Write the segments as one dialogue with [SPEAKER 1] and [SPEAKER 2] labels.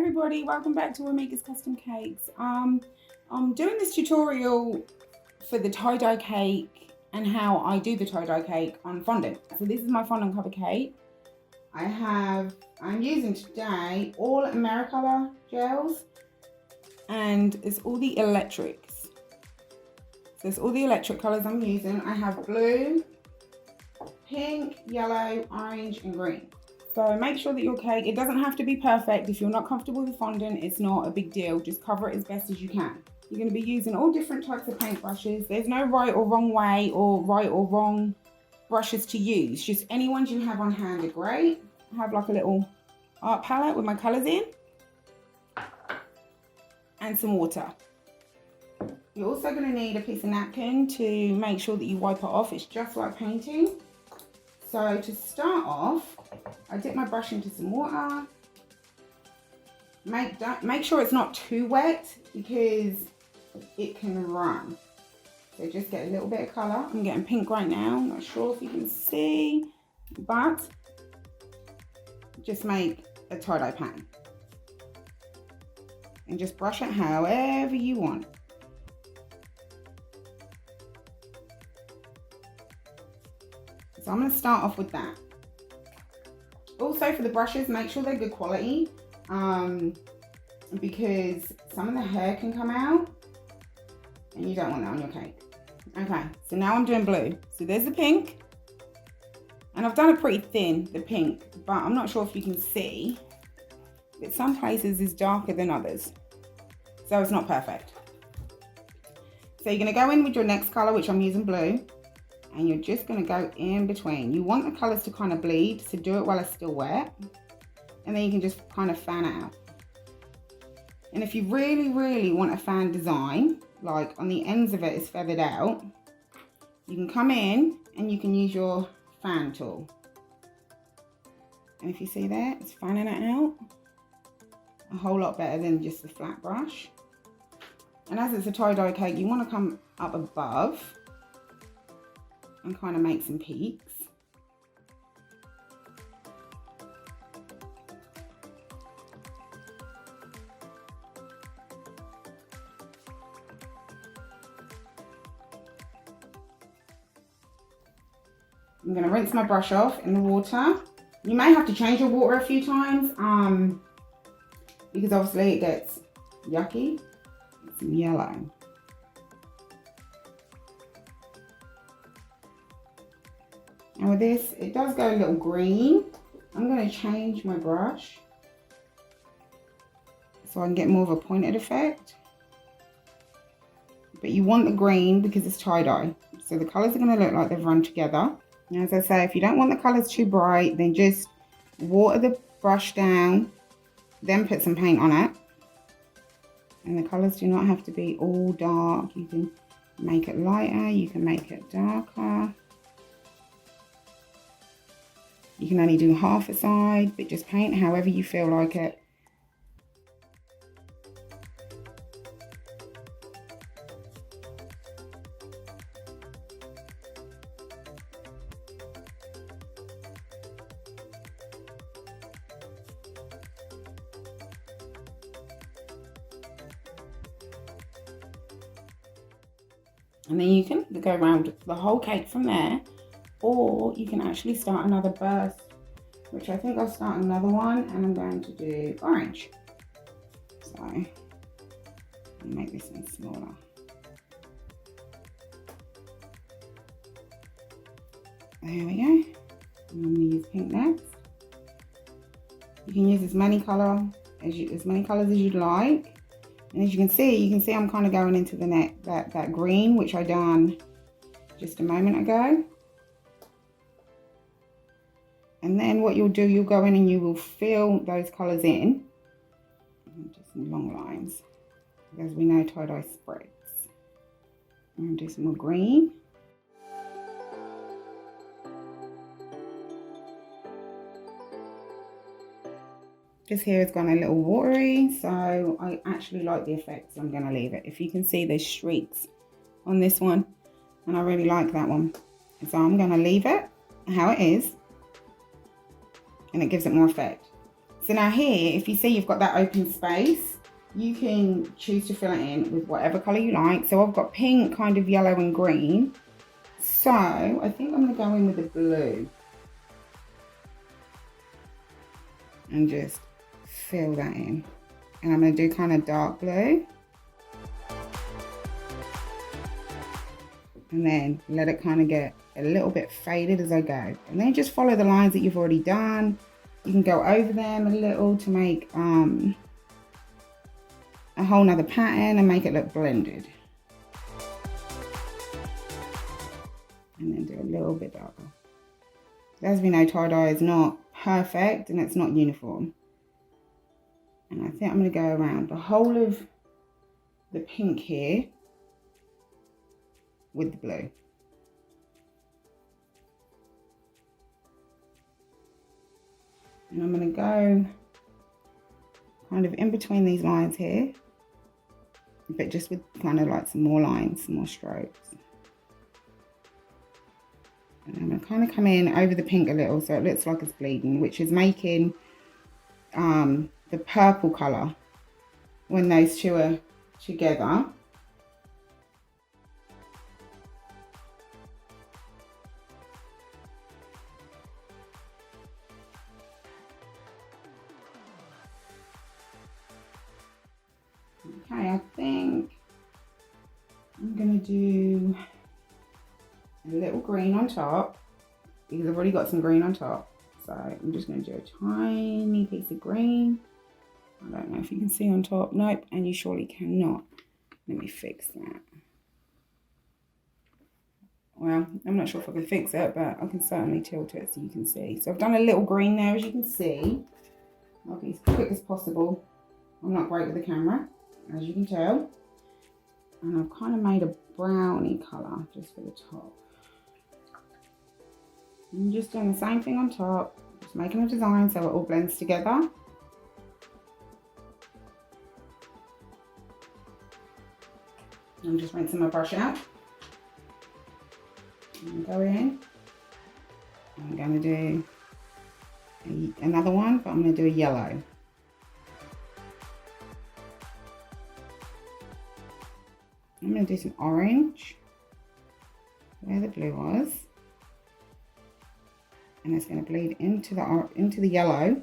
[SPEAKER 1] everybody, welcome back to Wymeaka's Custom Cakes. I'm doing this tutorial for the tie-dye cake and how I do the tie-dye cake on fondant. So this is my fondant cover cake. I'm using today all Americolor gels and it's all the electrics. So it's all the electric colors I'm using. I have blue, pink, yellow, orange and green. So make sure that your cake, it doesn't have to be perfect. If you're not comfortable with fondant, it's not a big deal. Just cover it as best as you can. You're going to be using all different types of paint brushes. There's no right or wrong way or right or wrong brushes to use. Just any ones you have on hand are great. I have like a little art palette with my colors in and some water. You're also going to need a piece of napkin to make sure that you wipe it off. It's just like painting. So to start off, I dip my brush into some water. Make sure it's not too wet because it can run. So just get a little bit of colour. I'm getting pink right now. I'm not sure if you can see, but just make a tie-dye pan. And just brush it however you want. So I'm going to start off with that. Also for the brushes, make sure they're good quality because some of the hair can come out and you don't want that on your cake. Okay, so now I'm doing blue. So there's the pink and I've done it pretty thin, the pink, but I'm not sure if you can see that some places is darker than others. So it's not perfect. So you're going to go in with your next color, which I'm using blue. And you're just going to go in between. You want the colours to kind of bleed, so do it while it's still wet. And then you can just kind of fan it out. And if you really, really want a fan design, like on the ends of it is feathered out, you can come in and you can use your fan tool. And if you see there, it's fanning it out a whole lot better than just the flat brush. And as it's a tie-dye cake, you want to come up above and kind of make some peaks. I'm going to rinse my brush off in the water. You may have to change your water a few times because obviously it gets yucky. It's yellow. And with this, it does go a little green. I'm going to change my brush so I can get more of a pointed effect. But you want the green because it's tie-dye. So the colours are going to look like they've run together. And as I say, if you don't want the colours too bright, then just water the brush down, then put some paint on it. And the colours do not have to be all dark. You can make it lighter, you can make it darker. You can only do half a side, but just paint however you feel like it. And then you can go around the whole cake from there. Or you can actually start another burst, which I think I'll start another one and I'm going to do orange. So I'll make this one smaller. There we go. I'm going to use pink next. You can use as many colors as you'd like. And as you can see I'm kind of going into the that green, which I done just a moment ago. And then what you'll do, you'll go in and you will fill those colours in. Just some long lines. As we know, tie-dye spreads. I'm going to do some more green. This here has gone a little watery, so I actually like the effect, so I'm going to leave it. If you can see, there's streaks on this one, and I really like that one. So I'm going to leave it how it is. And it gives it more effect. So now here, if you see you've got that open space, you can choose to fill it in with whatever colour you like. So I've got pink, kind of yellow and green. So I think I'm going to go in with the blue. And just fill that in. And I'm going to do kind of dark blue. And then let it kind of get a little bit faded as I go. And then just follow the lines that you've already done. You can go over them a little to make a whole nother pattern and make it look blended. And then do a little bit darker. As we know, tie-dye is not perfect and it's not uniform. And I think I'm going to go around the whole of the pink here with the blue. And I'm going to go kind of in between these lines here, but just with kind of like some more lines, some more strokes. And I'm going to kind of come in over the pink a little so it looks like it's bleeding, which is making the purple colour when those two are together. Okay, I think I'm going to do a little green on top because I've already got some green on top. So I'm just going to do a tiny piece of green. I don't know if you can see on top. Nope, and you surely cannot. Let me fix that. Well, I'm not sure if I can fix it, but I can certainly tilt it so you can see. So I've done a little green there, as you can see. I'll be as quick as possible. I'm not great with the camera, as you can tell. And I've kind of made a brownie colour just for the top. I'm just doing the same thing on top, just making a design so it all blends together. I'm just rinsing my brush out. And go in. I'm going to do another one, but I'm going to do a yellow. I'm going to do some orange where the blue was. And it's going to bleed into the yellow.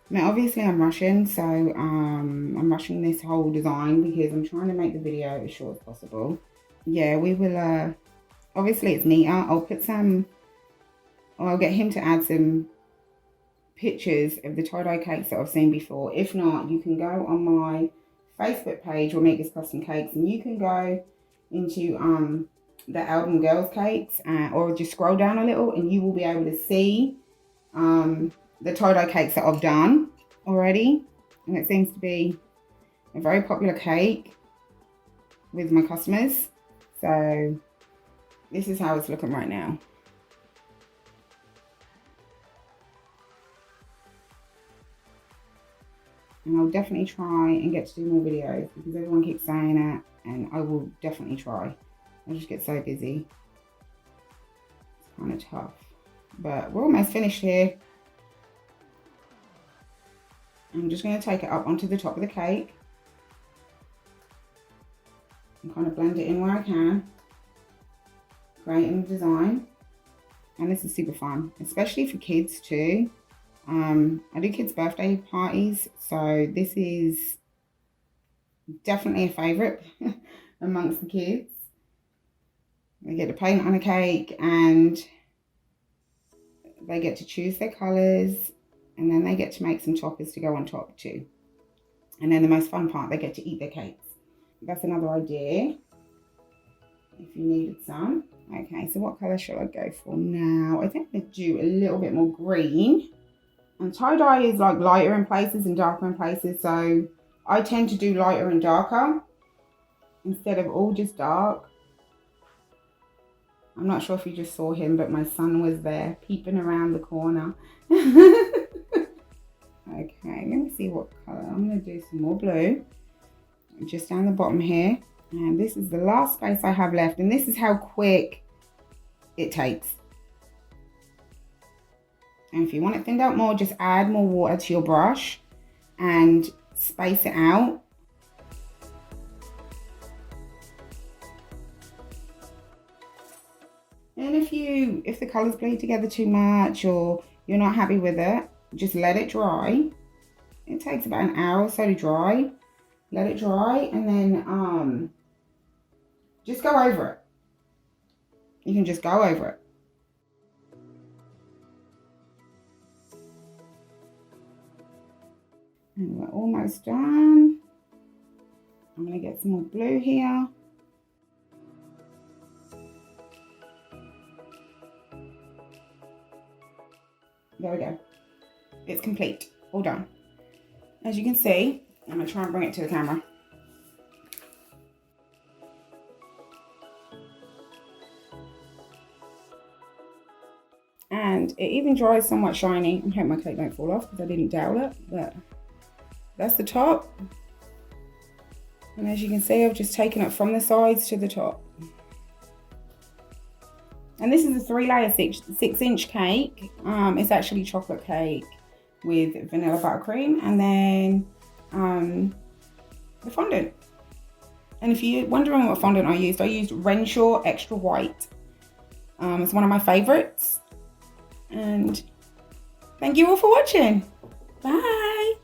[SPEAKER 1] Now obviously I'm rushing, so I'm rushing this whole design because I'm trying to make the video as short as possible. Yeah, we will, obviously it's neater. I'll put some, or I'll get him to add some pictures of the tie-dye cakes that I've seen before. If not, you can go on my Facebook page, Wymeaka's Custom Cakes, and you can go into the album Girls Cakes, or just scroll down a little and you will be able to see the tie-dye cakes that I've done already. And it seems to be a very popular cake with my customers. So this is how it's looking right now. And I'll definitely try and get to do more videos because everyone keeps saying it, and I will definitely try. I just get so busy. It's kind of tough. But we're almost finished here. I'm just going to take it up onto the top of the cake and kind of blend it in where I can, creating the design. And this is super fun, especially for kids too. I do kids' birthday parties, so this is definitely a favourite amongst the kids. They get to paint on a cake and they get to choose their colours, and then they get to make some toppers to go on top too. And then the most fun part, they get to eat their cakes. That's another idea if you needed some. Okay, so what colour shall I go for now? I think I'm going to do a little bit more green. And tie-dye is like lighter in places and darker in places, so I tend to do lighter and darker instead of all just dark. I'm not sure if you just saw him, but my son was there peeping around the corner. Okay, let me see what colour. I'm going to do some more blue just down the bottom here. And this is the last space I have left, and this is how quick it takes. And if you want it thinned out more, just add more water to your brush and space it out. And if the colours bleed together too much or you're not happy with it, just let it dry. It takes about an hour or so to dry. Let it dry and then just go over it. You can just go over it. And we're almost done. I'm going to get some more blue here. There we go. It's complete. All done. As you can see, I'm going to try and bring it to the camera. And it even dries somewhat shiny. I hope my cake don't fall off because I didn't dowel it, but that's the top. And as you can see, I've just taken it from the sides to the top. And this is a 3-layer 6-inch cake. It's actually chocolate cake with vanilla buttercream and then the fondant. And if you're wondering what fondant I used Renshaw Extra White. It's one of my favorites. And thank you all for watching. Bye.